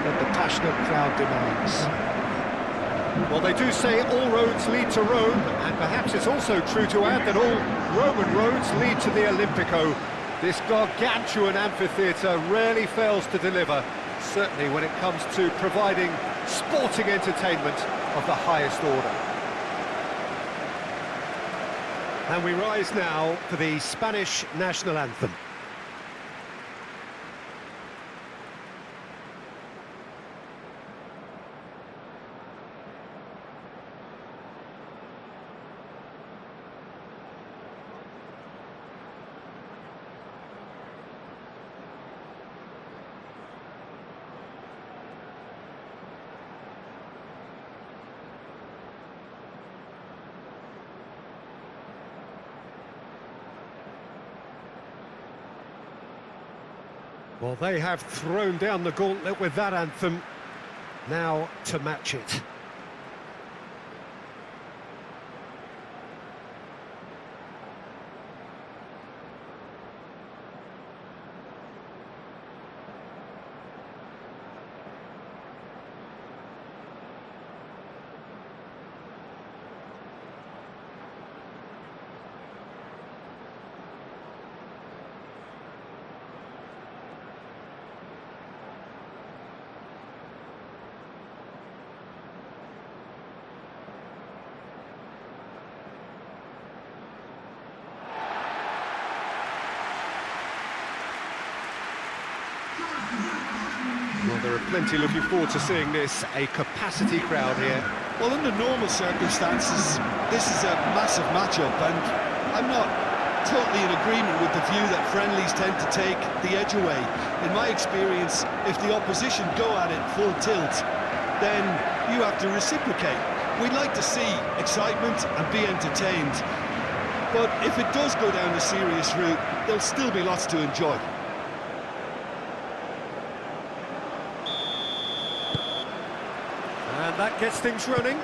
that the passionate crowd demands. Well, they do say all roads lead to Rome, and perhaps it's also true to add that all Roman roads lead to the Olimpico. This gargantuan amphitheatre rarely fails to deliver, certainly when it comes to providing sporting entertainment of the highest order. And we rise now for the Spanish national anthem. Well, they have thrown down the gauntlet with that anthem. Now to match it. Well, there are plenty looking forward to seeing this, a capacity crowd here. Well, under normal circumstances, this is a massive matchup, and I'm not totally in agreement with the view that friendlies tend to take the edge away. In my experience, if the opposition go at it full tilt, then you have to reciprocate. We'd like to see excitement and be entertained, but if it does go down a serious route, there'll still be lots to enjoy. And that gets things running.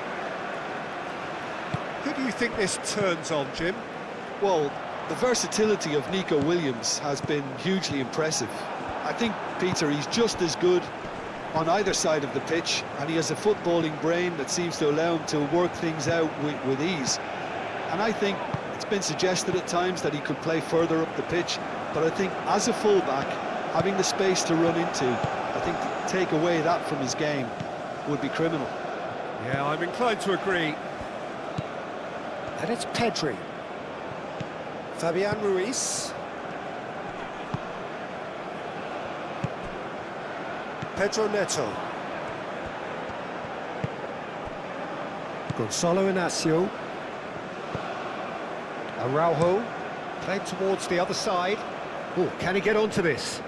Who do you think this turns on, Jim? Well, the versatility of Nico Williams has been hugely impressive. I think, Peter, he's just as good on either side of the pitch, and he has a footballing brain that seems to allow him to work things out with ease. And I think it's been suggested at times that he could play further up the pitch, but I think as a fullback, having the space to run into, I think to take away that from his game would be criminal. Yeah, I'm inclined to agree. And it's Pedri. Fabian Ruiz. Pedro Neto. Gonzalo Inacio. Araujo, played towards the other side. Oh, can he get onto this?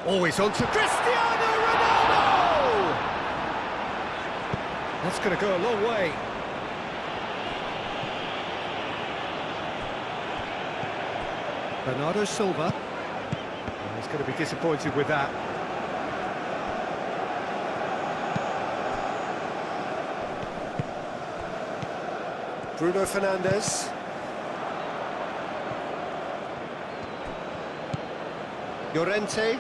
Always onto Cristiano Ronaldo! That's going to go a long way. Bernardo Silva. Oh, he's going to be disappointed with that. Bruno Fernandes. Llorente.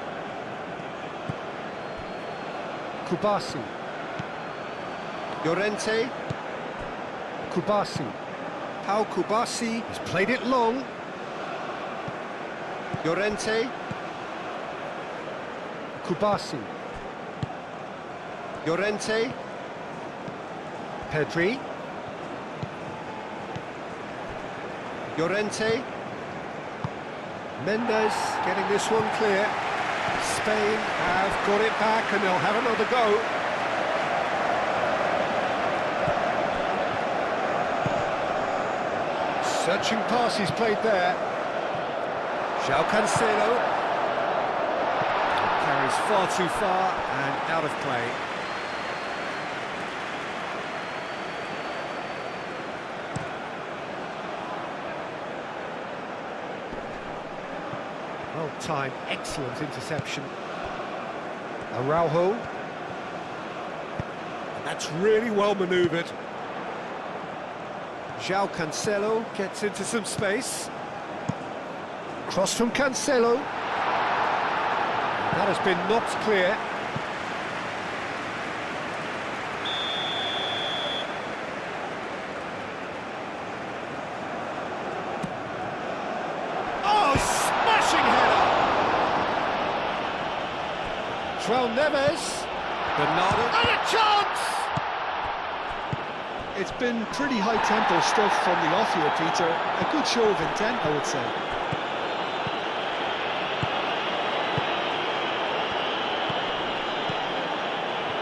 Kubasi. Llorente. Kubasi. Pau Kubasi. He's played it long. Llorente. Kubasi. Llorente. Pedri. Llorente. Mendes getting this one clear. Spain have got it back and they'll have another go. Searching pass he's played there. João Cancelo. Carries far too far and out of play. Well timed, excellent interception. Araujo. And that's really well manoeuvred. João Cancelo gets into some space. Cross from Cancelo. That has been knocked clear. Oh, smashing header! João Neves. Bernardo. And a chance! It's been pretty high-tempo stuff from the off here, Peter. A good show of intent, I would say.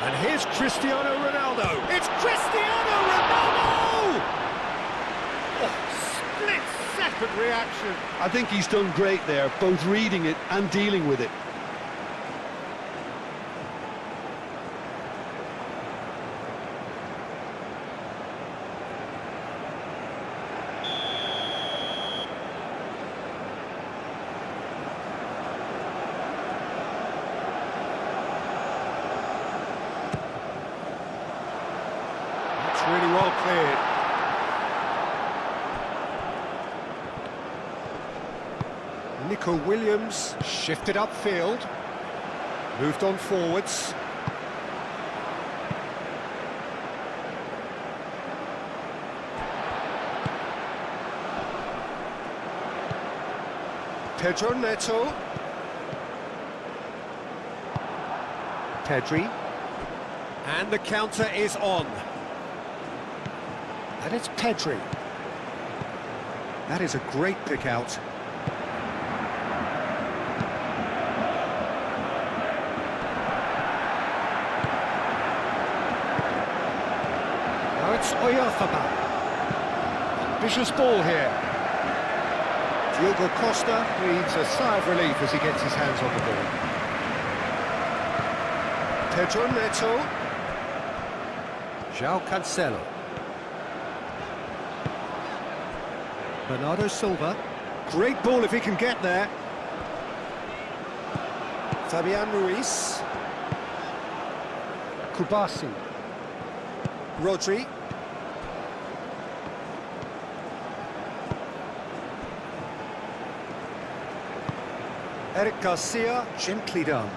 And here's Cristiano Ronaldo. It's Cristiano Ronaldo! Oh, split-second reaction. I think he's done great there, both reading it and dealing with it. Really well cleared. Nico Williams shifted upfield, moved on forwards. Pedro Neto. Pedri. And the counter is on. And it's Pedri. That is a great pick out. Now it's Oyarzabal. Ambitious ball here. Diogo Costa breathes a sigh of relief as he gets his hands on the ball. Pedro Neto. João Cancelo. Bernardo Silva. Great ball if he can get there. Fabian Ruiz. Kubasi. Rodri. Eric Garcia, gently done.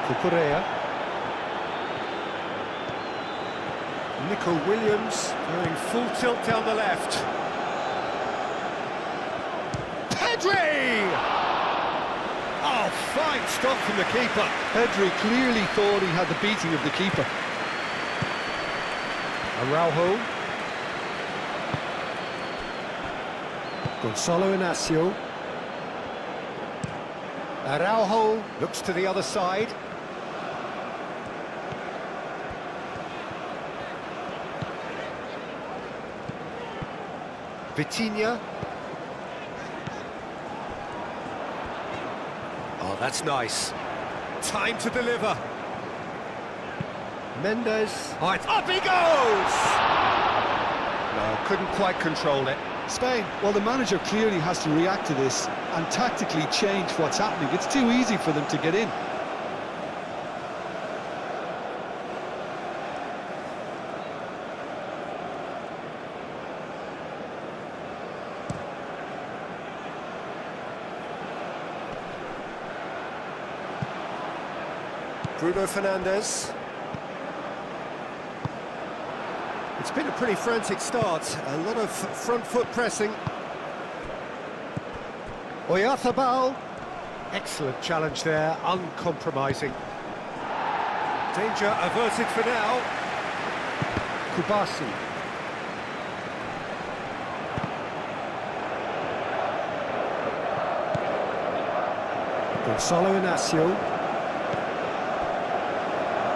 Cucurella. Nico Williams going full tilt down the left. Pedri! Oh, fine stop from the keeper. Pedri clearly thought he had the beating of the keeper. Araujo. Gonzalo Inacio. Araujo looks to the other side. Vitinha. Oh, that's nice. Time to deliver. Mendes. Oh, it's up he goes! No, couldn't quite control it. Spain, well, the manager clearly has to react to this and tactically change what's happening. It's too easy for them to get in. Bruno Fernandes. It's been a pretty frantic start, a lot of front foot pressing. Oyarzabal. Excellent challenge there, uncompromising. Danger averted for now. Kubasi. Gonzalo Inacio.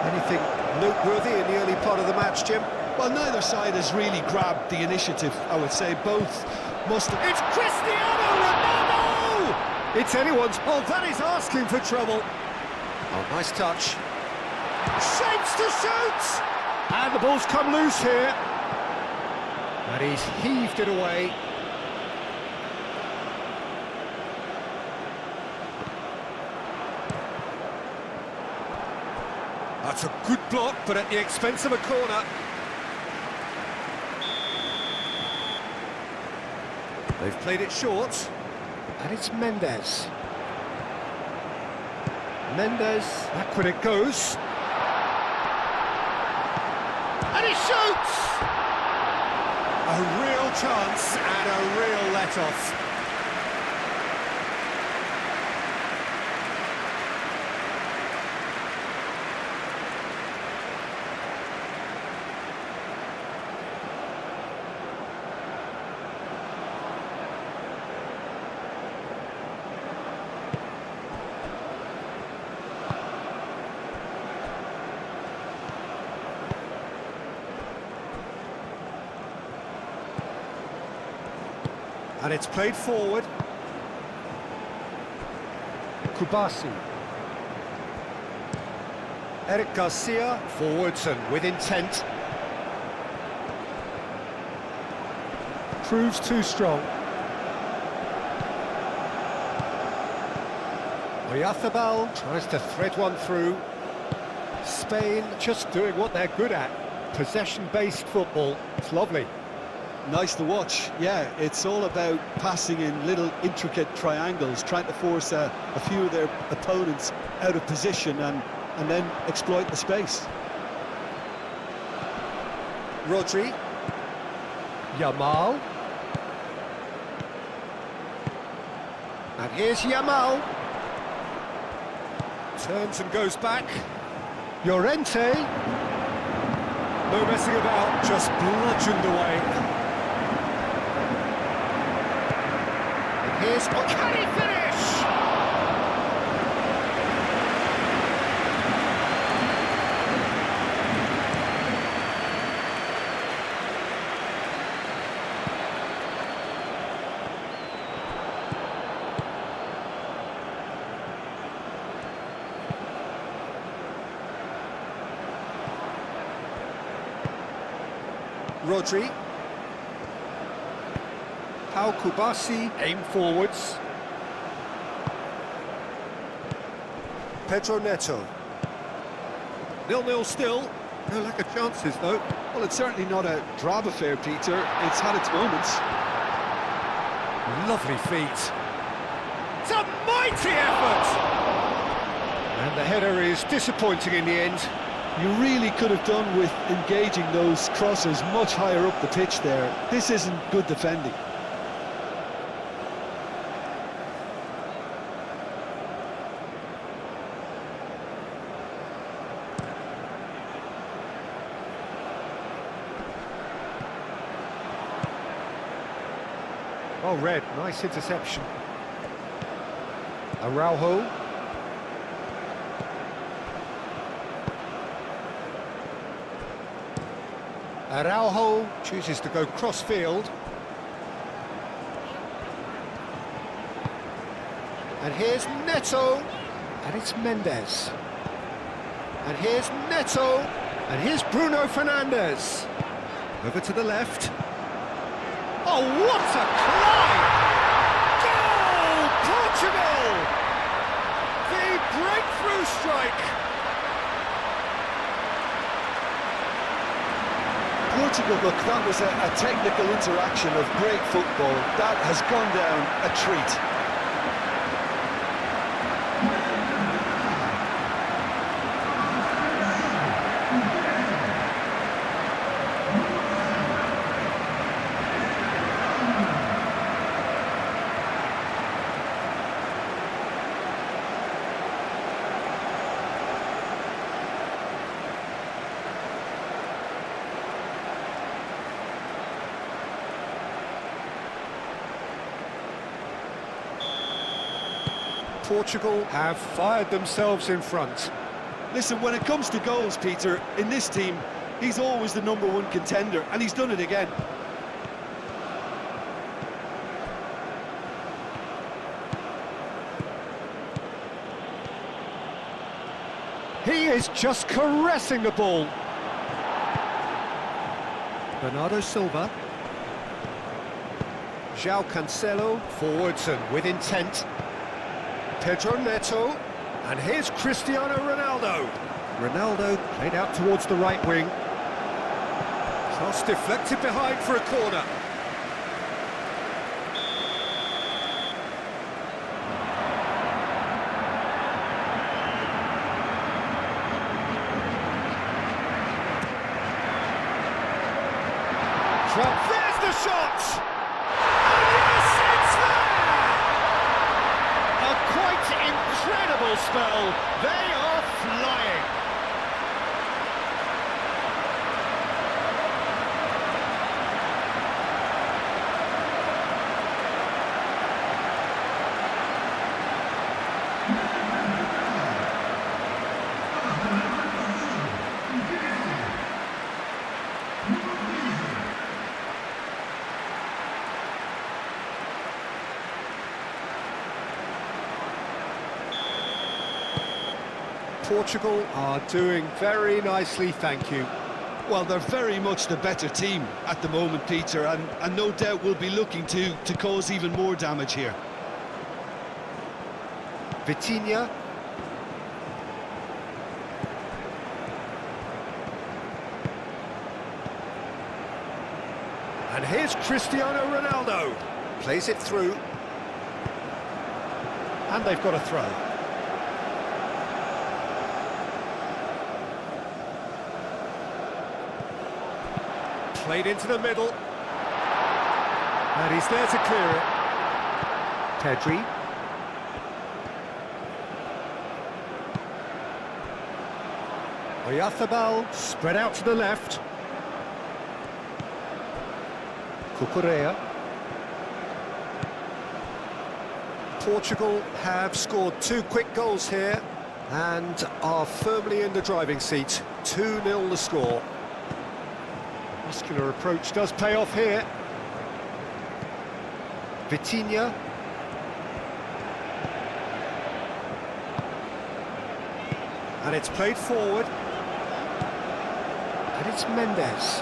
Anything noteworthy in the early part of the match, Jim? Well, neither side has really grabbed the initiative, I would say. Both must have... It's Cristiano Ronaldo! It's anyone's... Oh, that is asking for trouble. Oh, nice touch. Shapes to shoot! And the ball's come loose here. And he's heaved it away. That's a good block, but at the expense of a corner. They've played it short, and it's Mendes. Mendes, back when it goes. And he shoots! A real chance and a real let-off. And it's played forward. Kubasi. Eric Garcia, forwards and with intent. Proves too strong. Oyarzábal tries to thread one through. Spain just doing what they're good at. Possession-based football. It's lovely. Nice to watch, yeah. It's all about passing in little intricate triangles, trying to force a few of their opponents out of position and then exploit the space. Rodri. Yamal. And here's Yamal. Turns and goes back. Llorente. No messing about, just bludgeoned away. Here's, oh, can he finish? Rodri. Pau Kubasi, aim forwards. Pedro Neto. 0-0 still. No lack of chances, though. Well, it's certainly not a drab affair, Peter. It's had its moments. Lovely feet. It's a mighty effort! And the header is disappointing in the end. You really could have done with engaging those crosses much higher up the pitch there. This isn't good defending. Oh, Red, nice interception. Araujo. Araujo chooses to go cross-field. And here's Neto. And it's Mendes. And here's Neto. And here's Bruno Fernandes. Over to the left. Oh, what a climb! Goal! Portugal! The breakthrough strike! Portugal, look, that was a technical interaction of great football. That has gone down a treat. Portugal have fired themselves in front. Listen, when it comes to goals, Peter, in this team, he's always the #1 contender, and he's done it again. He is just caressing the ball. Bernardo Silva. João Cancelo, forwards and with intent. Pedro Neto, and here's Cristiano Ronaldo. Ronaldo played out towards the right wing. Cross deflected behind for a corner. wonderful spell. They are flying. Portugal are doing very nicely, thank you. Well, they're very much the better team at the moment, Peter, and no doubt will be looking to cause even more damage here. Vitinha. And here's Cristiano Ronaldo. Plays it through. And they've got a throw. Played into the middle. And he's there to clear it. Pedri. Oyarzábal spread out to the left. Cucurella. Portugal have scored 2 quick goals here and are firmly in the driving seat. 2-0 the score. Muscular approach does pay off here. Vitinha. And it's played forward. And it's Mendes.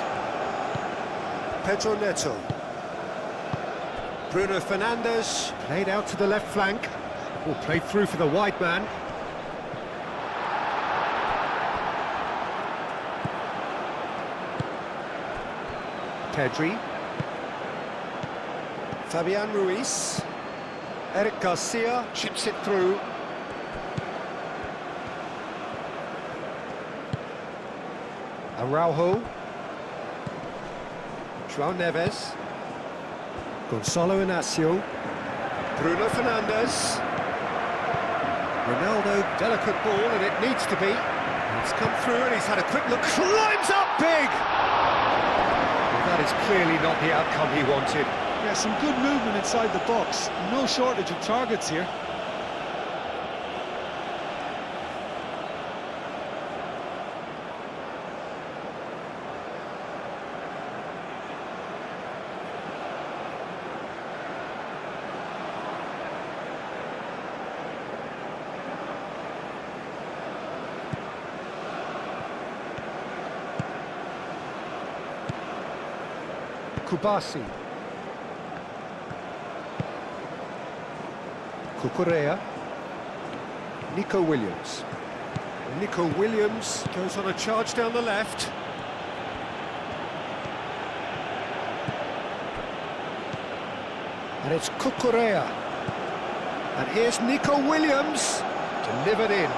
Pedro Neto. Bruno Fernandes, played out to the left flank. Will play through for the wide man. Pedri. Fabian Ruiz. Eric Garcia chips it through. Araujo. João Neves. Gonçalo Inácio. Bruno Fernandes. Ronaldo, delicate ball, and it needs to be. It's come through and he's had a quick look. Climbs up big! That is clearly not the outcome he wanted. Yeah, some good movement inside the box. No shortage of targets here. Kubasi. Cucurella. Nico Williams. Nico Williams goes on a charge down the left. And it's Cucurella. And here's Nico Williams. Delivered in.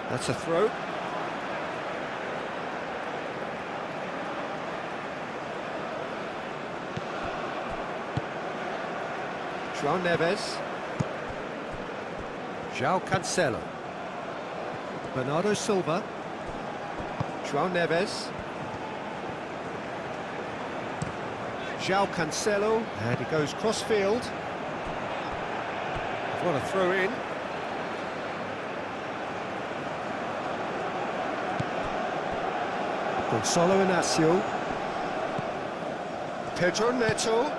That's a throw. João Neves. João Cancelo. Bernardo Silva. João Neves. João Cancelo. And he goes cross-field. What a throw in. Gonçalo Inácio. Pedro Neto.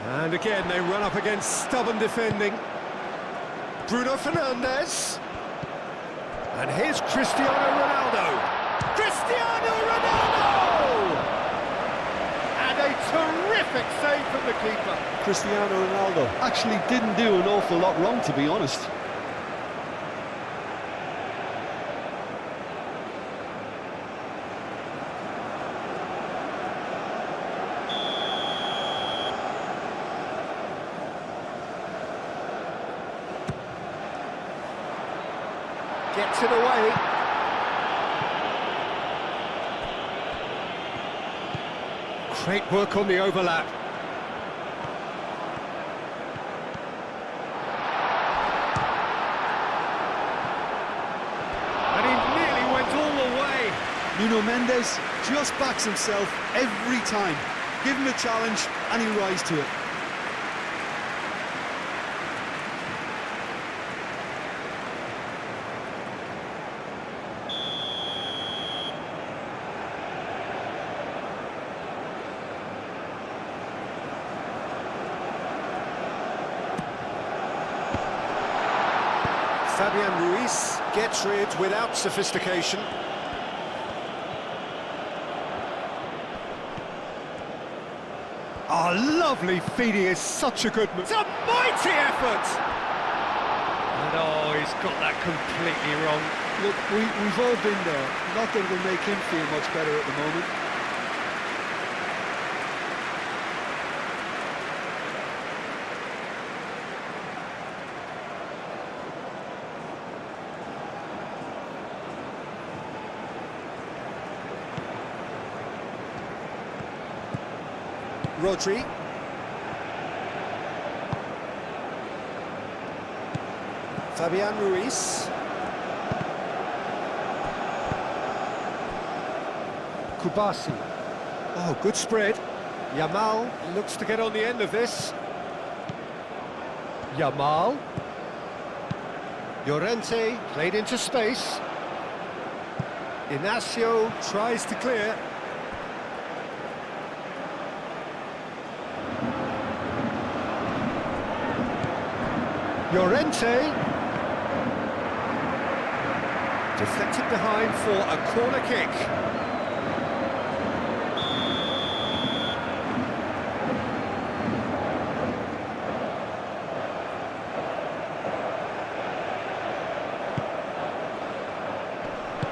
And again they run up against stubborn defending. Bruno Fernandes. And here's Cristiano Ronaldo. Cristiano Ronaldo! And a terrific save from the keeper. Cristiano Ronaldo actually didn't do an awful lot wrong, to be honest. Gets it away. Great work on the overlap. And he nearly went all the way. Nuno Mendes just backs himself every time. Give him a challenge and he'll rise to it. Fabian Ruiz gets rid without sophistication. Oh, lovely feeding is such a good move. It's a mighty effort! And oh, he's got that completely wrong. Look, we've all been there. Not that it'll make him feel much better at the moment. Rodri. Fabian Ruiz. Kubasi. Oh, good spread. Yamal looks to get on the end of this. Yamal. Llorente played into space. Inacio tries to clear. Llorente. Deflected behind for a corner kick.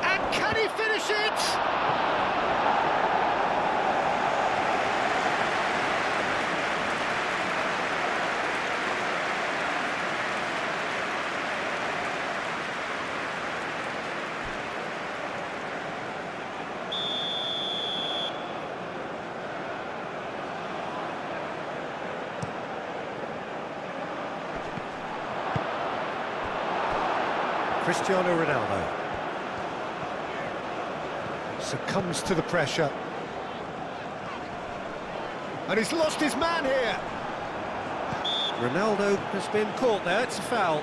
And can he finish it? Cristiano Ronaldo succumbs to the pressure. And he's lost his man here. Ronaldo has been caught there, it's a foul.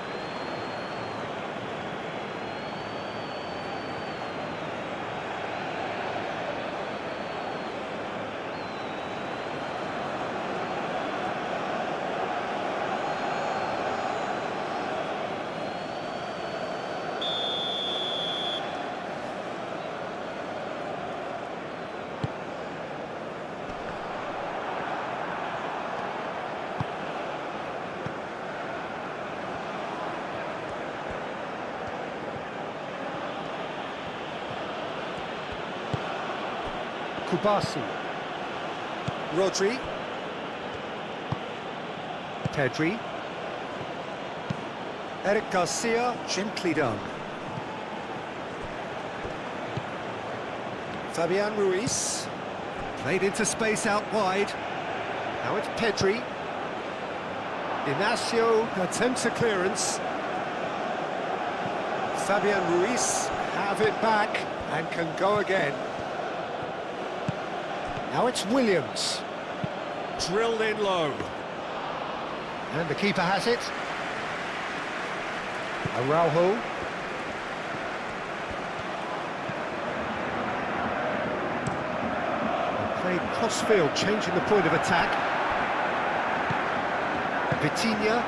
Kubasi. Rodri. Pedri. Eric Garcia, gently done. Fabian Ruiz. Played into space out wide. Now it's Pedri. Inacio attempts a clearance. Fabian Ruiz have it back and can go again. Now it's Williams. Drilled in low. And the keeper has it. Araujo. Played cross-field, changing the point of attack. Vitinha.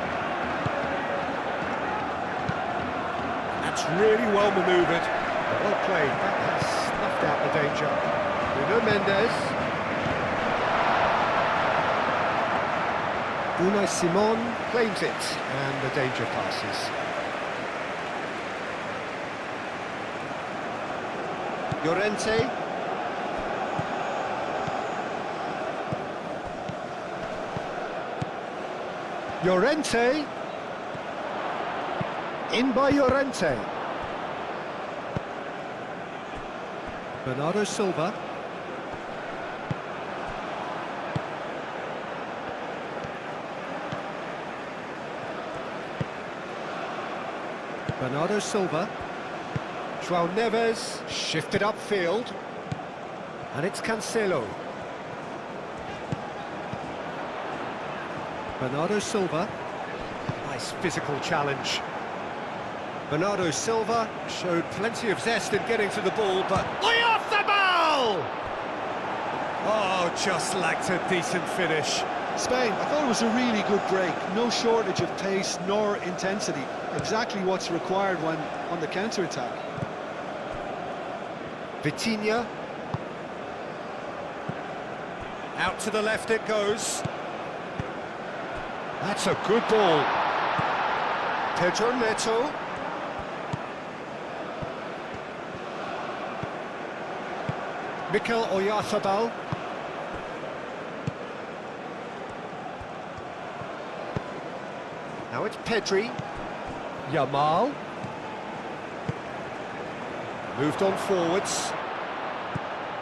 That's really well manoeuvred. Well played. That has snuffed out the danger. Nuno Mendes. Unai Simon claims it, and the danger passes. Llorente. Llorente. In by Llorente. Bernardo Silva. Bernardo Silva. João Neves shifted upfield. And it's Cancelo. Bernardo Silva. Nice physical challenge. Bernardo Silva showed plenty of zest in getting to the ball, but... off the ball! Oh, just lacked a decent finish. Spain, I thought it was a really good break. No shortage of pace nor intensity. Exactly what's required when on the counter-attack. Vitinha. Out to the left it goes. That's a good ball. Pedro Neto. Mikel Oyarzabal. Now it's Pedri. Yamal. Moved on forwards.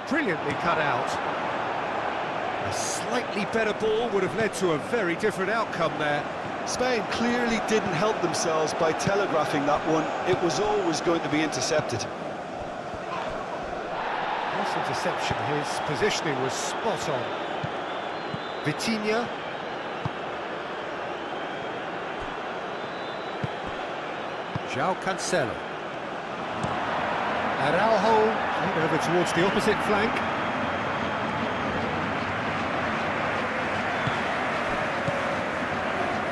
Brilliantly cut out. A slightly better ball would have led to a very different outcome there. Spain clearly didn't help themselves by telegraphing that one. It was always going to be intercepted. Nice interception, his positioning was spot on. Vitinha. João Cancelo. Araujo, over towards the opposite flank.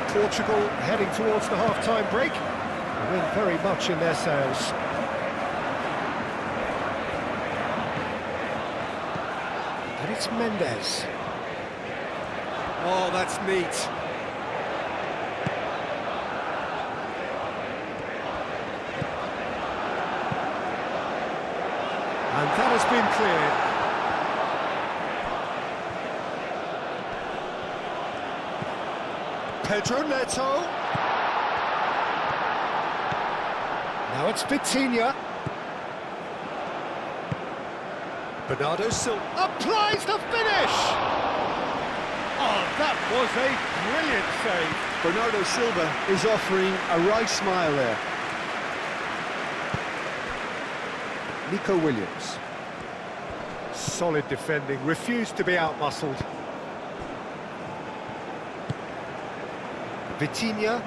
Portugal heading towards the half-time break. The wind very much in their sails. And it's Mendes. Oh, that's neat. And that has been cleared. Pedro Neto. Now it's Vitinha. Bernardo Silva applies the finish! Oh, that was a brilliant save. Bernardo Silva is offering a right smile there. Nico Williams. Solid defending, refused to be outmuscled. Vitinha.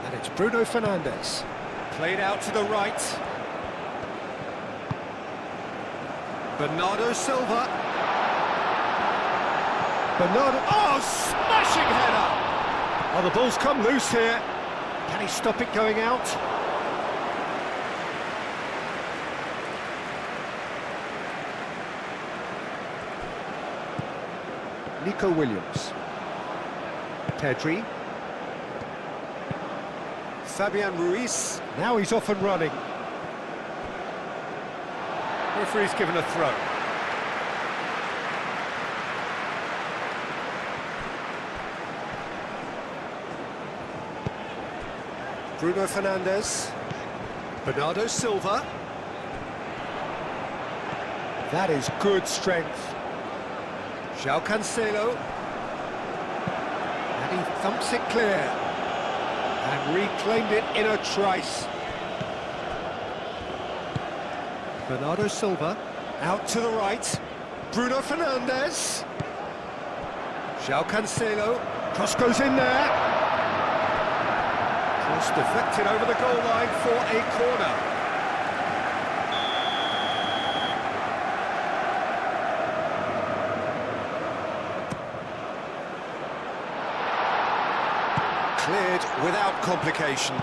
And it's Bruno Fernandes. Played out to the right. Bernardo Silva. Bernardo... oh, smashing header! Oh, the ball's come loose here. Can he stop it going out? Nico Williams. Pedri. Fabian Ruiz. Now he's off and running. Referee's given a throw. Bruno Fernandes. Bernardo Silva. That is good strength. João Cancelo. And he thumps it clear. And reclaimed it in a trice. Bernardo Silva. Out to the right. Bruno Fernandes. João Cancelo. Cross goes in there. Cross deflected over the goal line for a corner. Cleared without complication.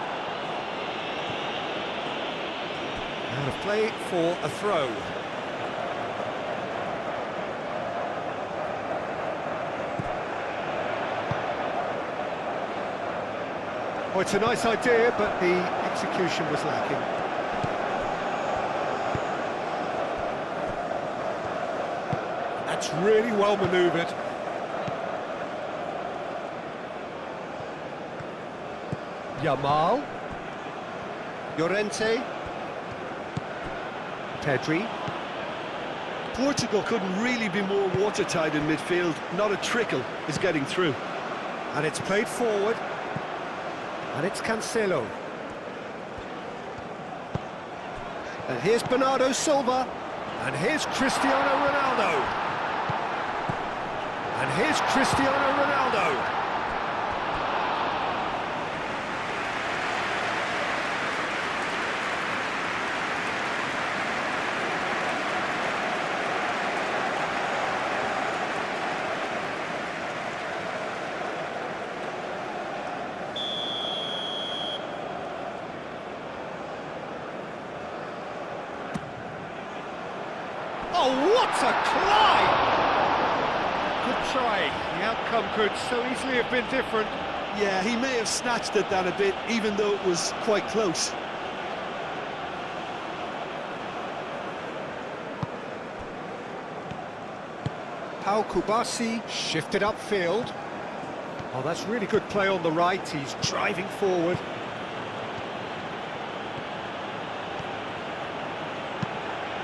Out of play for a throw. Well, it's a nice idea, but the execution was lacking. That's really well manoeuvred. Yamal. Llorente. Pedri. Portugal couldn't really be more watertight in midfield. Not a trickle is getting through. And it's played forward. And it's Cancelo. And here's Bernardo Silva. And here's Cristiano Ronaldo. And here's Cristiano Ronaldo. Oh, what a climb! Good try. The outcome could so easily have been different. Yeah, he may have snatched at that a bit, even though it was quite close. Pau Kubasi shifted upfield. Oh, that's really good play on the right. He's driving forward.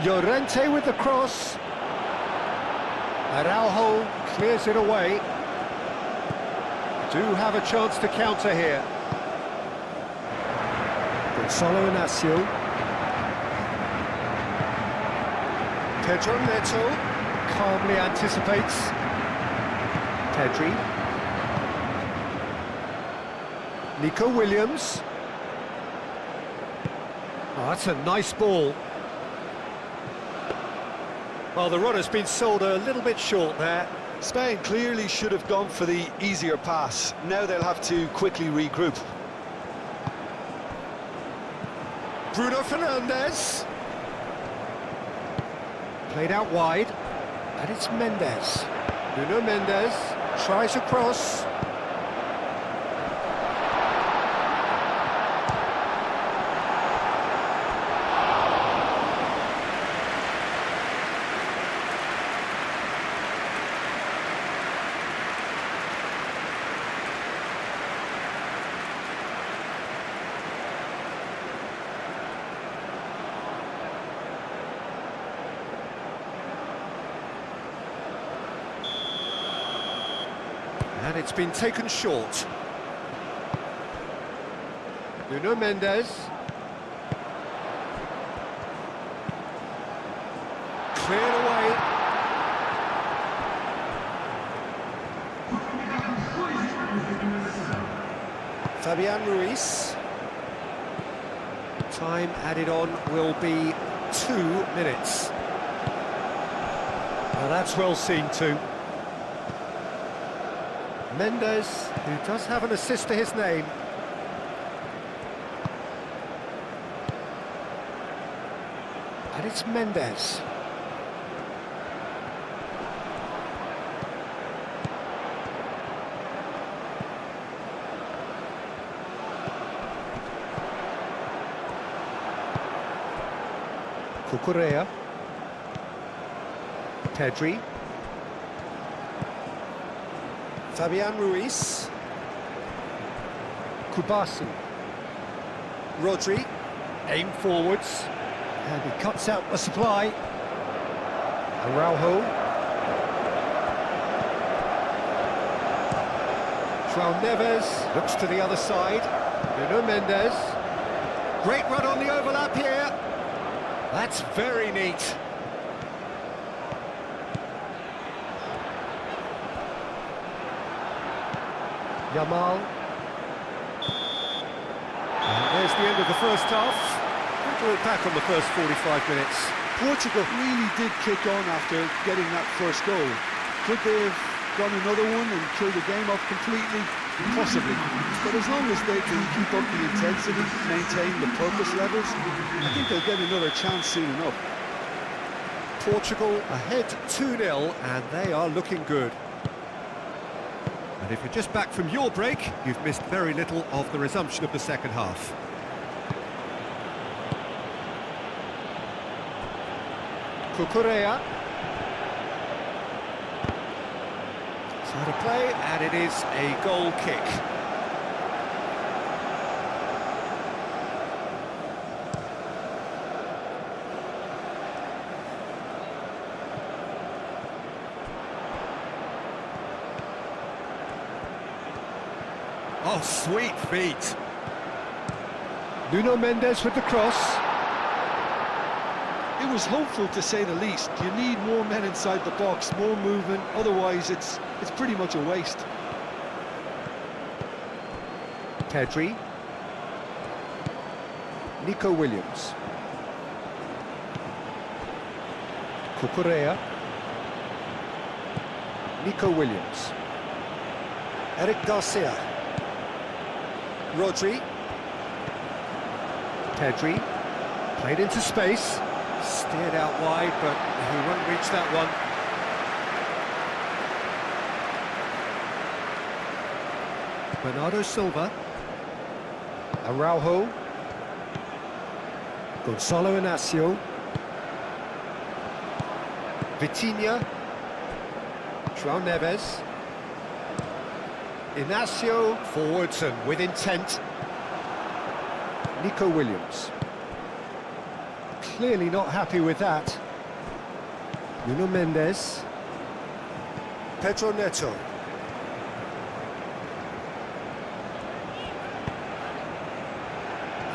Llorente with the cross. Araujo clears it away. Do have a chance to counter here. Gonzalo Inacio. Pedro Neto calmly anticipates. Pedri. Nico Williams. Oh, that's a nice ball. Well, the run has been sold a little bit short there. Spain clearly should have gone for the easier pass. Now they'll have to quickly regroup. Bruno Fernandes. Played out wide. And it's Mendes. Bruno Mendes tries a cross. And it's been taken short. Nuno Mendes. Cleared away. Fabian Ruiz. Time added on will be 2 minutes. Well, that's well seen too. Mendes, who does have an assist to his name. And it's Mendes. Cucurella. Pedri. Fabian Ruiz. Kubasi. Rodri. Aim forwards. And he cuts out the supply. Araujo. João Neves looks to the other side. Nuno Mendes. Great run on the overlap here. That's very neat. Yamal. And there's the end of the first half. We'll look back on the first 45 minutes. Portugal really did kick on after getting that first goal. Could they have got another one and killed the game off completely? Possibly. But as long as they can keep up the intensity, maintain the purpose levels, I think they'll get another chance soon enough. Portugal ahead 2-0, and they are looking good. And if you're just back from your break, you've missed very little of the resumption of the second half. Cucurella. Side of play, and it is a goal kick. Oh, sweet feet. Nuno Mendes with the cross. It was hopeful, to say the least. You need more men inside the box, more movement, otherwise it's pretty much a waste. Pedri. Nico Williams. Cucurella. Nico Williams. Eric Garcia. Rodri. Pedri. Played into space. Steered out wide, but he won't reach that one. Bernardo Silva. Araujo. Gonzalo Inacio. Vitinha. João Neves. Inacio forwards and with intent. Nico Williams. Clearly not happy with that. Nuno Mendes. Pedro Neto.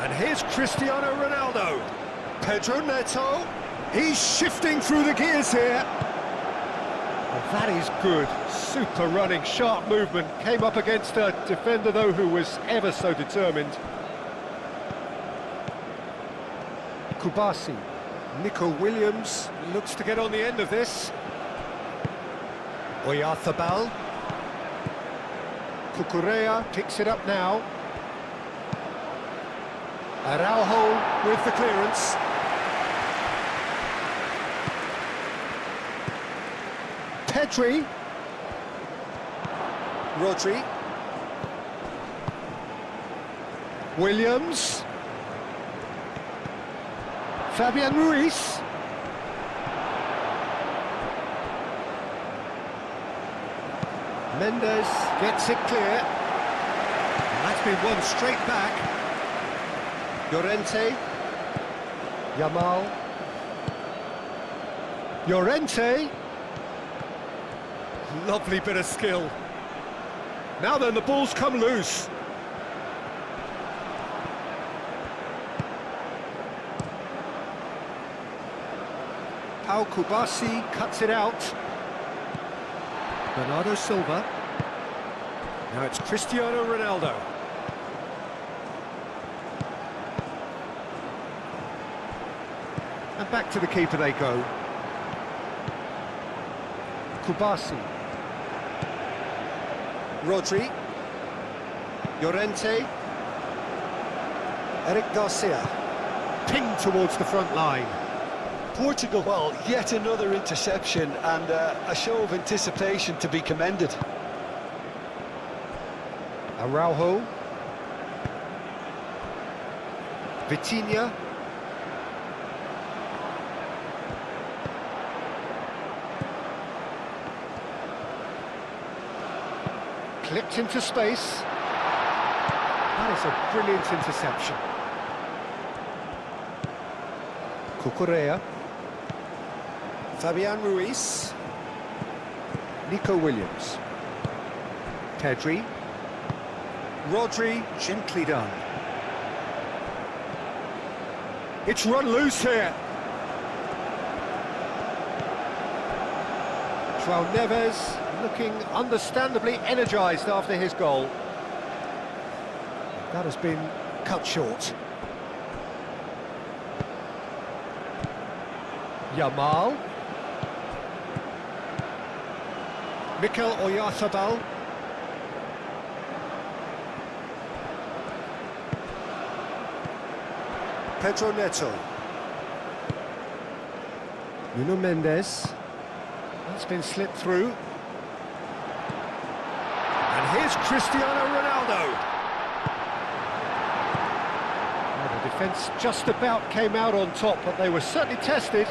And here's Cristiano Ronaldo. Pedro Neto. He's shifting through the gears here. Well, that is good. Super running, sharp movement. Came up against a defender, though, who was ever so determined. Kubasi. Nico Williams looks to get on the end of this. Oyarzabal. Cucurella picks it up now. Araujo with the clearance. Pedri. Rodri. Williams. Fabian Ruiz. Mendes gets it clear. And that's been won straight back. Llorente. Yamal. Llorente. Lovely bit of skill. Now then, the ball's come loose. Pau Kubasi cuts it out. Bernardo Silva. Now it's Cristiano Ronaldo. And back to the keeper they go. Kubasi. Rodri. Llorente. Eric Garcia. Pinged towards the front line. Portugal, well, yet another interception and a show of anticipation to be commended. Araujo. Vitinha. Clipped into space. That is a brilliant interception. Cucurella. Fabian Ruiz. Nico Williams. Pedri. Rodri, gently done. It's run loose here. João Neves looking understandably energised after his goal. That has been cut short. Yamal. Mikel Oyarzabal. Pedro Neto. Nuno Mendes. That's been slipped through. And here's Cristiano Ronaldo. Well, the defence just about came out on top, but they were certainly tested.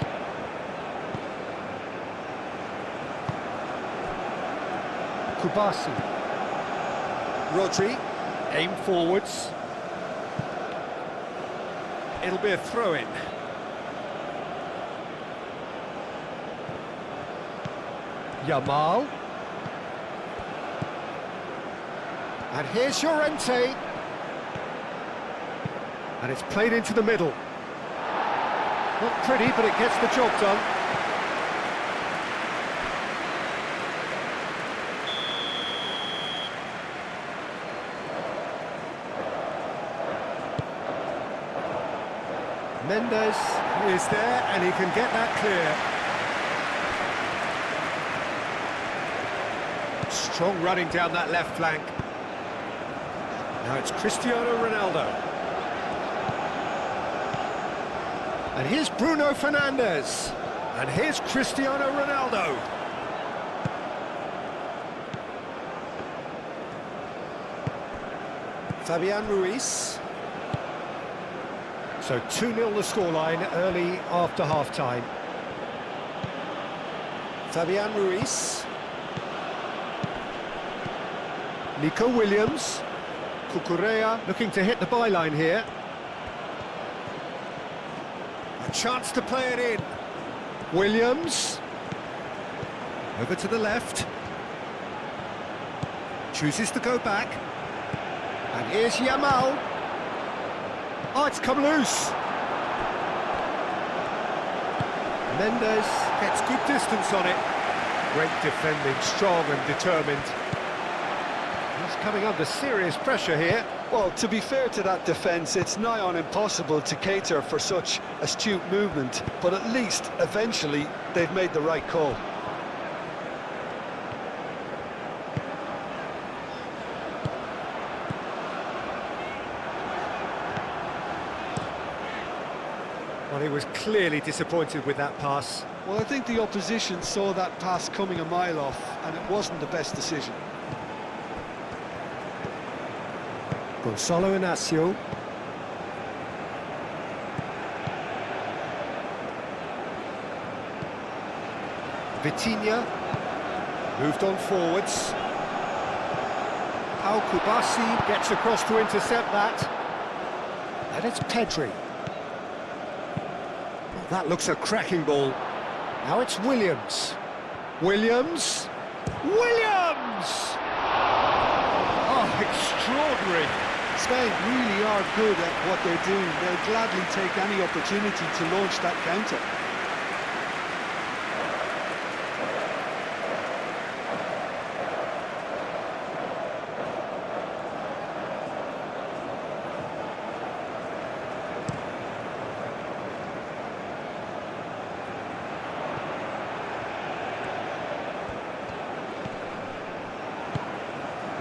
Kubasi. Rodri. Aim forwards. It'll be a throw-in. Yamal. And here's Llorente. And it's played into the middle. Not pretty, but it gets the job done. Mendes is there, and he can get that clear. Strong running down that left flank. Now it's Cristiano Ronaldo. And here's Bruno Fernandes. And here's Cristiano Ronaldo. Fabian Ruiz. So 2-0 the scoreline early after half-time. Fabian Ruiz. Nico Williams. Cucurella looking to hit the byline here. A chance to play it in. Williams. Over to the left. Chooses to go back. And here's Yamal. Oh, it's come loose. Mendes gets good distance on it. Great defending, strong and determined. He's coming under serious pressure here. Well, to be fair to that defence, it's nigh on impossible to cater for such astute movement, but at least, eventually, they've made the right call. Well, he was clearly disappointed with that pass. Well, I think the opposition saw that pass coming a mile off, and it wasn't the best decision. Gonzalo Inacio. Vitinha moved on forwards. Al Kubasi gets across to intercept that. And it's Pedri. Oh, that looks a cracking ball. Now it's Williams. Williams. Williams! Oh, extraordinary. Spain really are good at what they're doing. They'll gladly take any opportunity to launch that counter.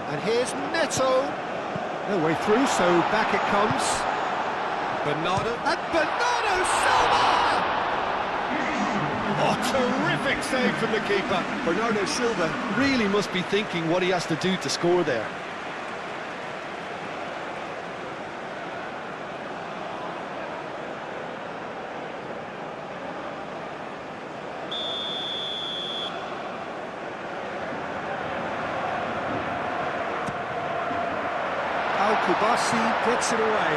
And here's Neto. No way through, so back it comes. Bernardo, and Bernardo Silva! Oh, terrific save from the keeper. Bernardo Silva really must be thinking what he has to do to score there. Al Kubasi gets it away.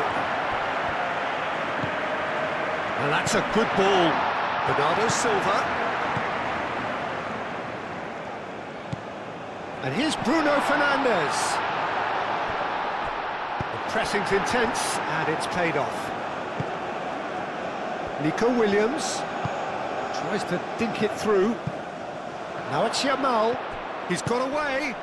And that's a good ball. Bernardo Silva. And here's Bruno Fernandes. The pressing's intense, and it's paid off. Nico Williams tries to dink it through. Now it's Yamal. He's got away.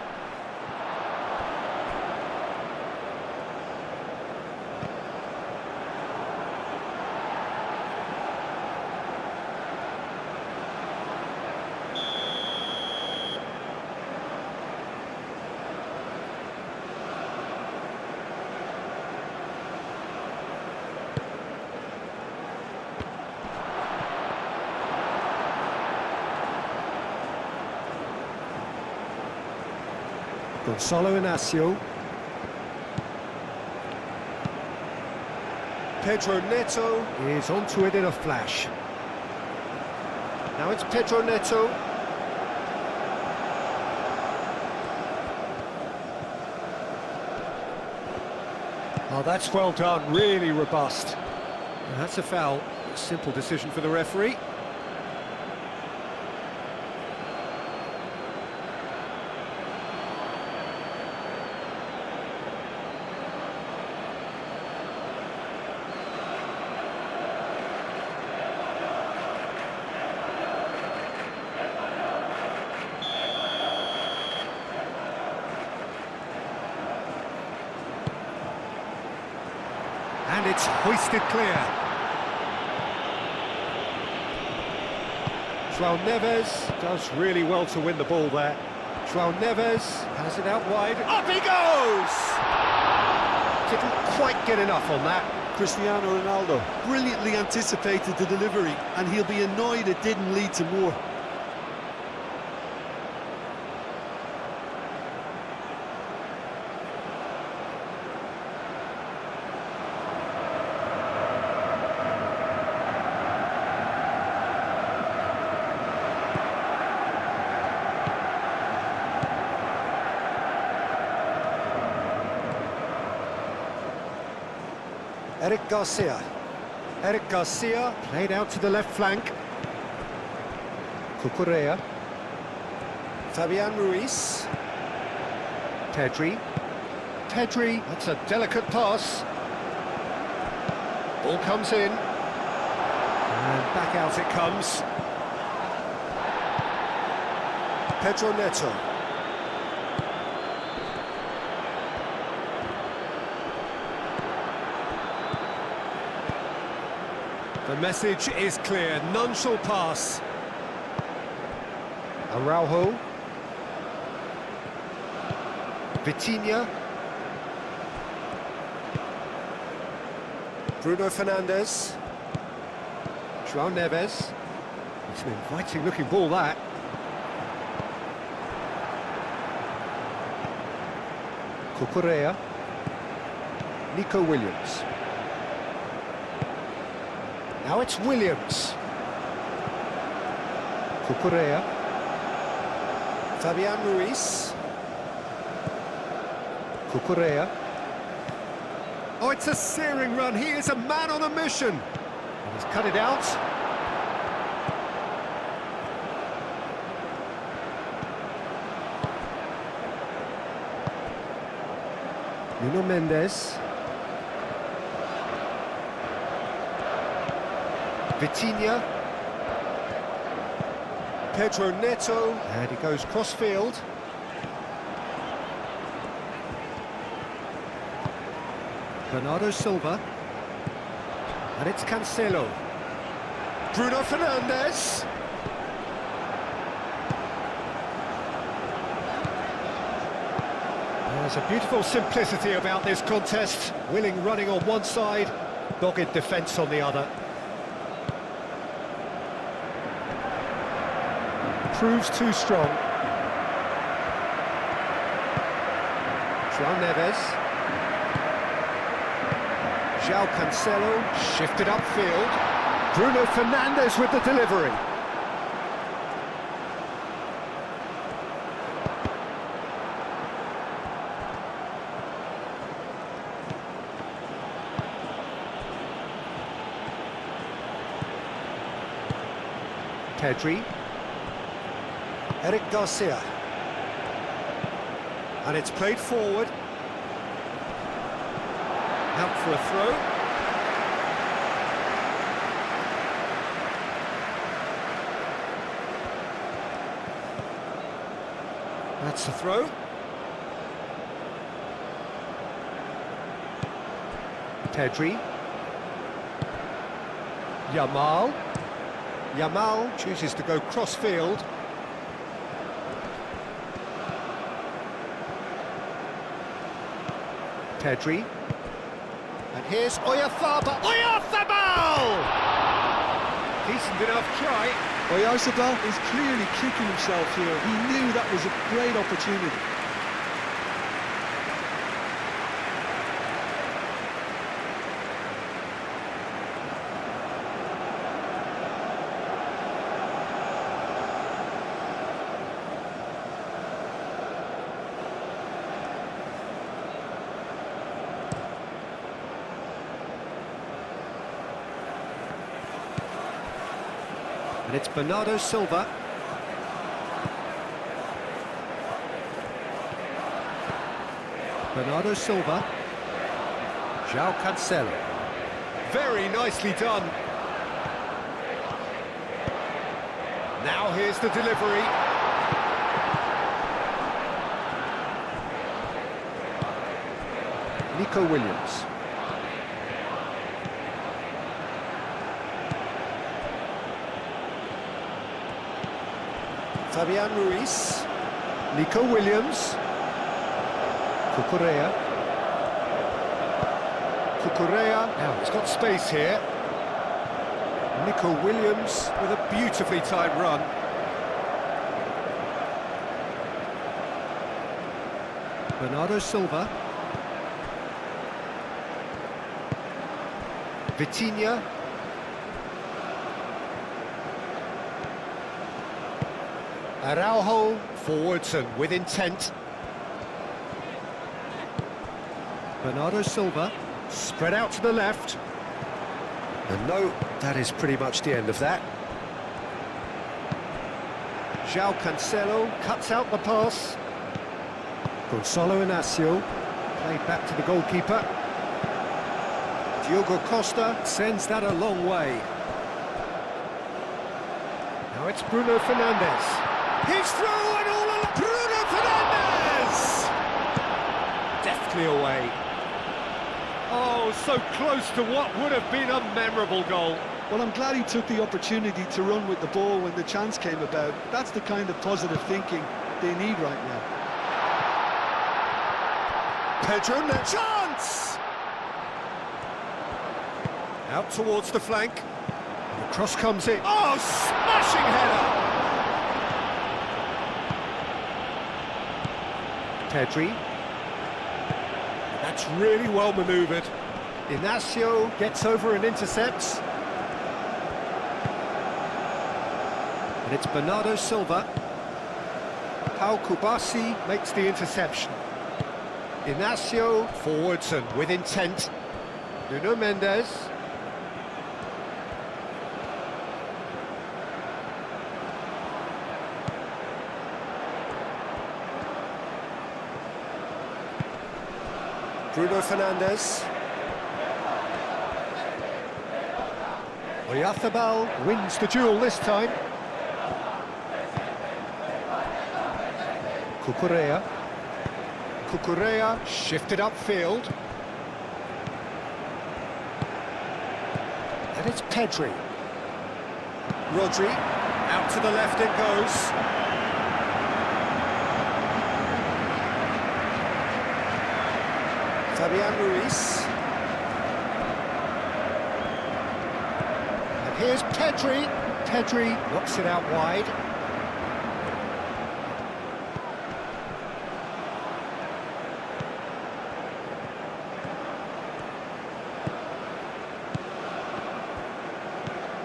Gonzalo Inacio. Pedro Neto is onto it in a flash. Now it's Pedro Neto. Oh, that's well done, really robust. And that's a foul. A simple decision for the referee. And it's hoisted clear. João Neves does really well to win the ball there. João Neves has it out wide. Up he goes! Didn't quite get enough on that. Cristiano Ronaldo brilliantly anticipated the delivery, and he'll be annoyed it didn't lead to more. Eric Garcia. Eric Garcia played out to the left flank. Cucurella. Fabian Ruiz. Pedri. Pedri, that's a delicate pass. Ball comes in. And back out it comes. Pedro Neto. The message is clear, none shall pass. Araujo. Vitinha. Bruno Fernandes. João Neves. It's an inviting looking ball that. Cucurella. Nico Williams. Now it's Williams. Cucurella. Fabian Ruiz. Cucurella. Oh, it's a searing run. He is a man on a mission. And he's cut it out. Nuno Mendes. Vitinha. Pedro Neto. And he goes cross-field. Bernardo Silva. And it's Cancelo. Bruno Fernandes. There's a beautiful simplicity about this contest. Willing running on one side, dogged defence on the other. Proves too strong. João Neves. João Cancelo shifted upfield. Bruno Fernandes with the delivery. Pedri. Eric Garcia. And it's played forward. Out for a throw. That's the throw. Pedri. Yamal. Yamal chooses to go cross-field. Pedri. And here's Oyarzabal. Oyarzabal! Decent enough try. Oyarzabal is clearly kicking himself here. He knew that was a great opportunity. And it's Bernardo Silva. Bernardo Silva. João Cancelo. Very nicely done. Now here's the delivery. Nico Williams. Fabian Ruiz. Nico Williams. Cucurella. Cucurella. Now, he's got space here. Nico Williams with a beautifully timed run. Bernardo Silva. Vitinha. Araujo forwards and with intent. Bernardo Silva. Spread out to the left. And no, that is pretty much the end of that. João Cancelo cuts out the pass. Gonzalo Inacio. Played back to the goalkeeper. Diogo Costa sends that a long way. Now it's Bruno Fernandes. He's through and all along. Bruno Fernandes! Deftly away. Oh, so close to what would have been a memorable goal. Well, I'm glad he took the opportunity to run with the ball when the chance came about. That's the kind of positive thinking they need right now. Pedro, chance! Out towards the flank. The cross comes in. Oh, smashing header! Pedri. That's really well manoeuvred. Inacio gets over and intercepts. And it's Bernardo Silva. Pau Kubasi makes the interception. Inacio forwards and with intent. Nuno Mendes. Bruno Fernandes. Oyarzabal wins the duel this time. Cucurella. Cucurella shifted upfield. And it's Pedri. Rodri, out to the left it goes. Fabian Ruiz. And here's Pedri. Pedri knocks it out wide.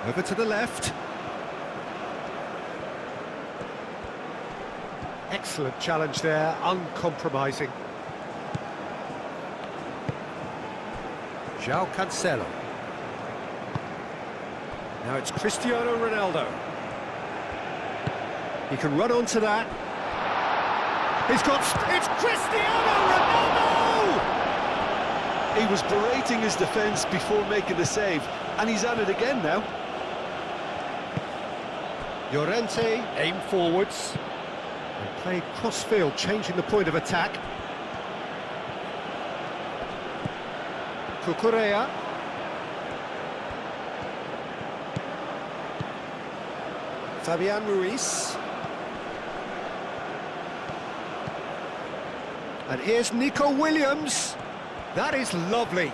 Over to the left. Excellent challenge there, uncompromising. João Cancelo. Now it's Cristiano Ronaldo. He can run onto that. It's Cristiano Ronaldo! He was berating his defence before making the save, and he's at it again now. Llorente aim forwards and played cross-field, changing the point of attack. Cucurella. Fabian Ruiz. And here's Nico Williams. That is lovely.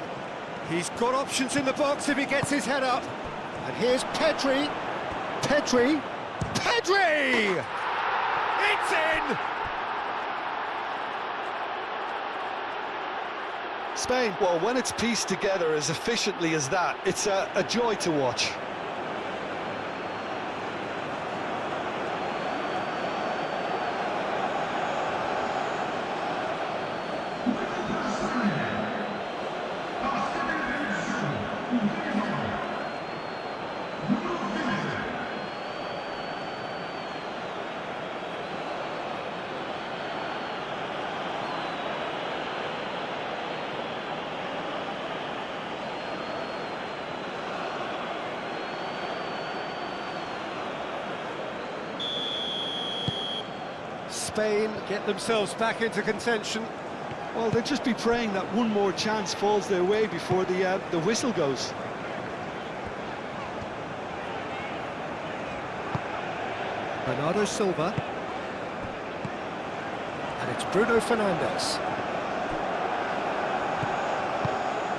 He's got options in the box if he gets his head up. And here's Pedri. Pedri. Pedri! It's in! Spain, well, when it's pieced together as efficiently as that, it's a joy to watch. Spain get themselves back into contention. Well, they'll just be praying that one more chance falls their way before the whistle goes. Bernardo Silva. And it's Bruno Fernandes.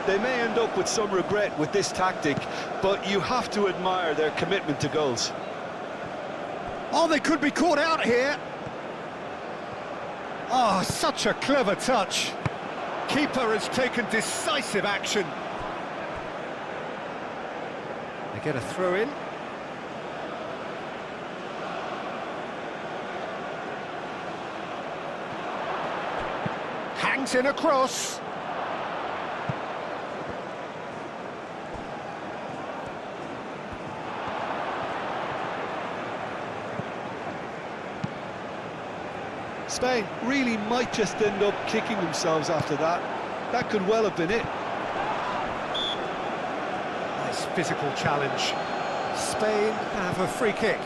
They may end up with some regret with this tactic, but you have to admire their commitment to goals. Oh, they could be caught out here. Oh, such a clever touch. Keeper has taken decisive action. They get a throw in. Hangs in a cross. Spain really might just end up kicking themselves after that. That could well have been it. Nice physical challenge. Spain have a free kick.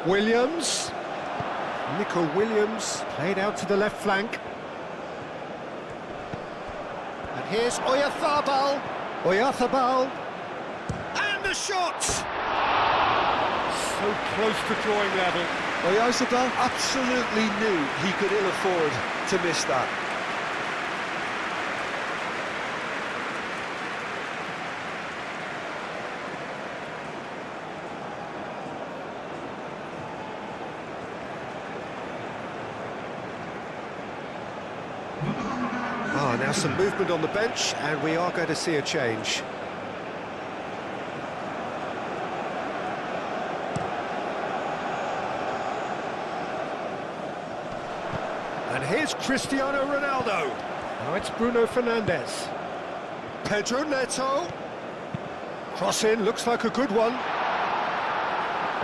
Williams. Nico Williams played out to the left flank. And here's Oyarzabal. Oyarzabal. And the shot! So close to drawing level. Oyarzabal absolutely knew he could ill afford to miss that. Now some movement on the bench, and we are going to see a change. And here's Cristiano Ronaldo. Now it's Bruno Fernandes. Pedro Neto. Cross in, looks like a good one.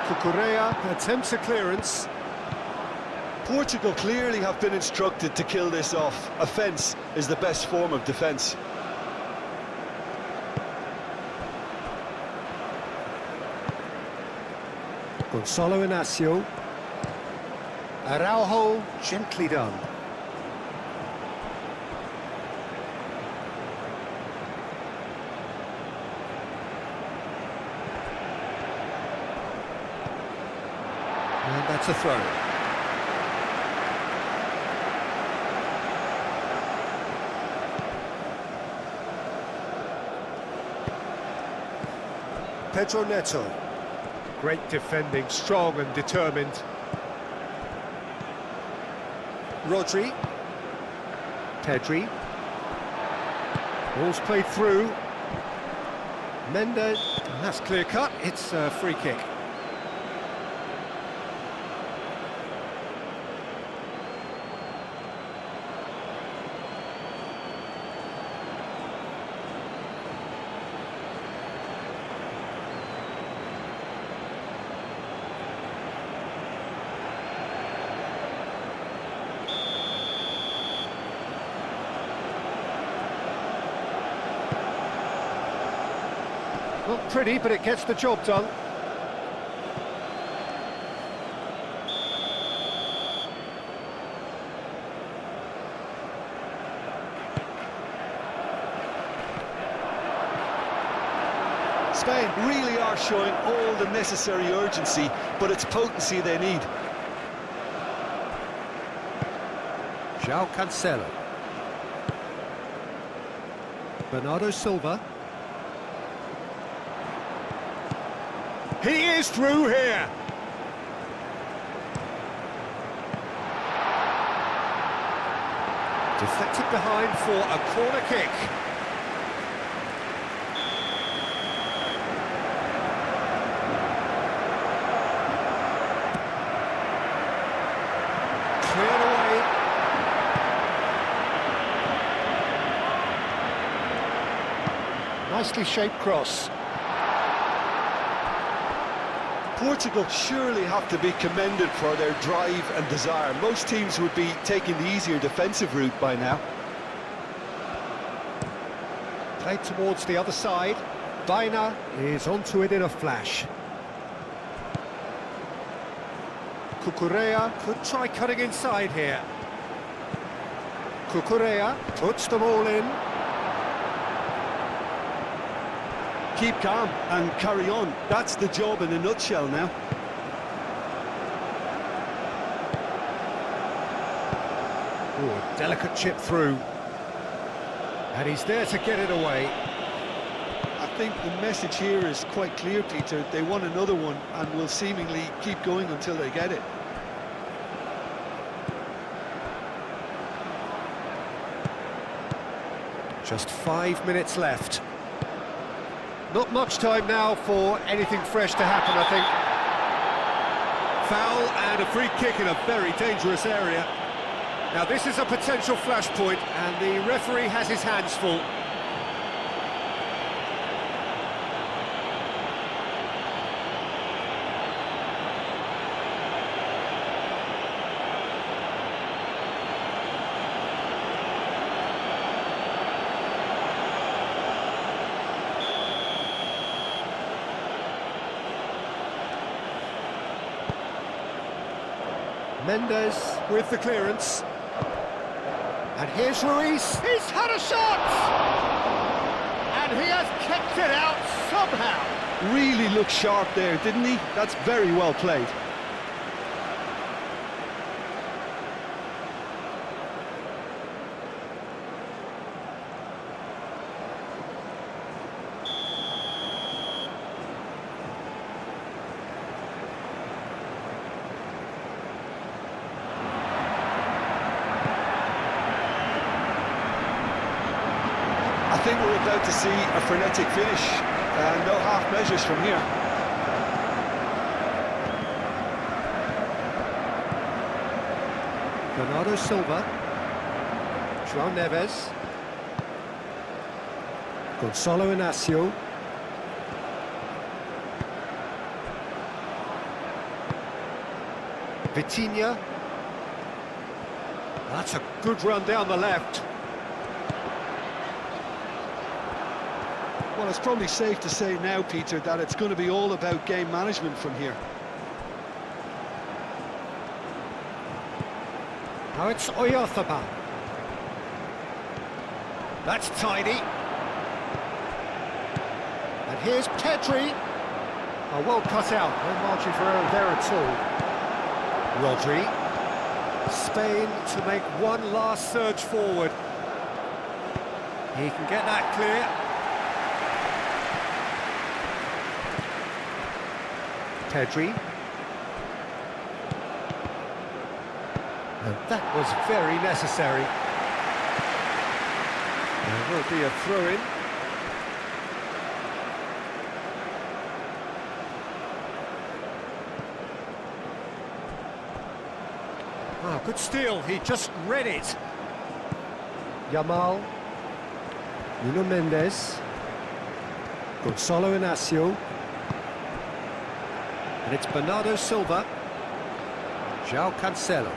Cucurella attempts a clearance. Portugal clearly have been instructed to kill this off. Offence is the best form of defence. Gonzalo Inacio. Araujo, gently done. And that's a throw. Pedro Neto. Great defending, strong and determined. Rodri. Pedri. Ball's played through. Mendes. That's clear cut. It's a free kick. Not pretty, but it gets the job done. Spain really are showing all the necessary urgency, but it's potency they need. João Cancelo. Bernardo Silva. He is through here. Deflected behind for a corner kick. Cleared away. Nicely shaped cross. Portugal surely have to be commended for their drive and desire. Most teams would be taking the easier defensive route by now. Played towards the other side. Baena is onto it in a flash. Cucurella could try cutting inside here. Cucurella puts them all in. Keep calm and carry on. That's the job in a nutshell now. Delicate chip through. And he's there to get it away. I think the message here is quite clear, Peter. They want another one and will seemingly keep going until they get it. Just 5 minutes left. Not much time now for anything fresh to happen, I think. Foul and a free kick in a very dangerous area. Now this is a potential flashpoint, and the referee has his hands full. Mendes with the clearance. And here's Ruiz. He's had a shot! And he has kept it out somehow. Really looked sharp there, didn't he? That's very well played. I think we're about to see a frenetic finish. No half measures from here. Bernardo Silva. João Neves. Gonçalo Inácio. Vitinha. That's a good run down the left. Well, it's probably safe to say now, Peter, that it's going to be all about game management from here. Now it's Oyarzabal. That's tidy. And here's Pedri. Oh, well cut out. No margin for error there at all. Rodri. Spain to make one last surge forward. He can get that clear. Pedri. And that was very necessary. There will be a throw-in. Ah, good steal, he just read it. Yamal. Nuno Mendes. Gonçalo Inácio. And it's Bernardo Silva. João Cancelo.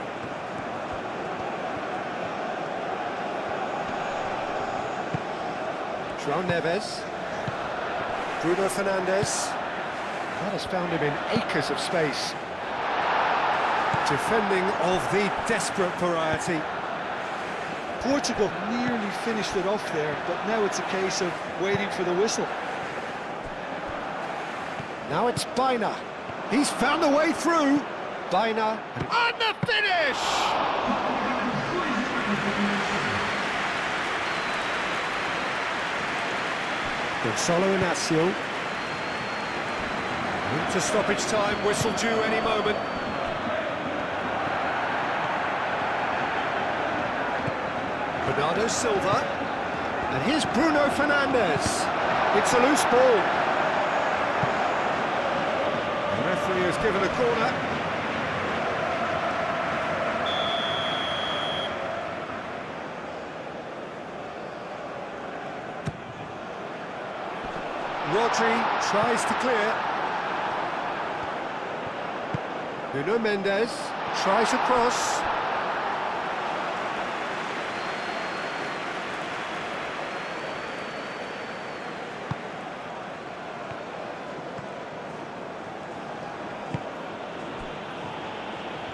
João Neves. Bruno Fernandes. That has found him in acres of space. Defending of the desperate variety. Portugal nearly finished it off there, but now it's a case of waiting for the whistle. Now it's Baina. He's found a way through. Baina. And the finish! Gonçalo Inácio. Into stoppage time, whistle due any moment. Bernardo Silva. And here's Bruno Fernandes. It's a loose ball. The referee has given a corner. Rodri tries to clear. Nuno Mendes tries a cross.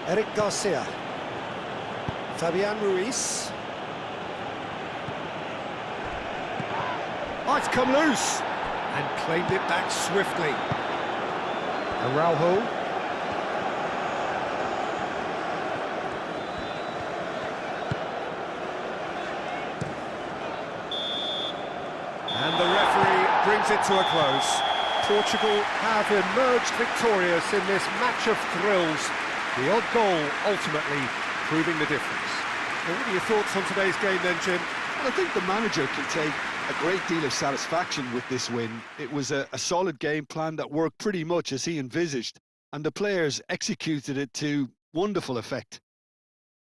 Eric Garcia. Fabian Ruiz. Oh, it's come loose. And claimed it back swiftly. And Raúl. brings it to a close. Portugal have emerged victorious in this match of thrills. The odd goal ultimately proving the difference. Well, what are your thoughts on today's game then, Jim? Well, I think the manager can take a great deal of satisfaction with this win. It was a solid game plan that worked pretty much as he envisaged, and the players executed it to wonderful effect.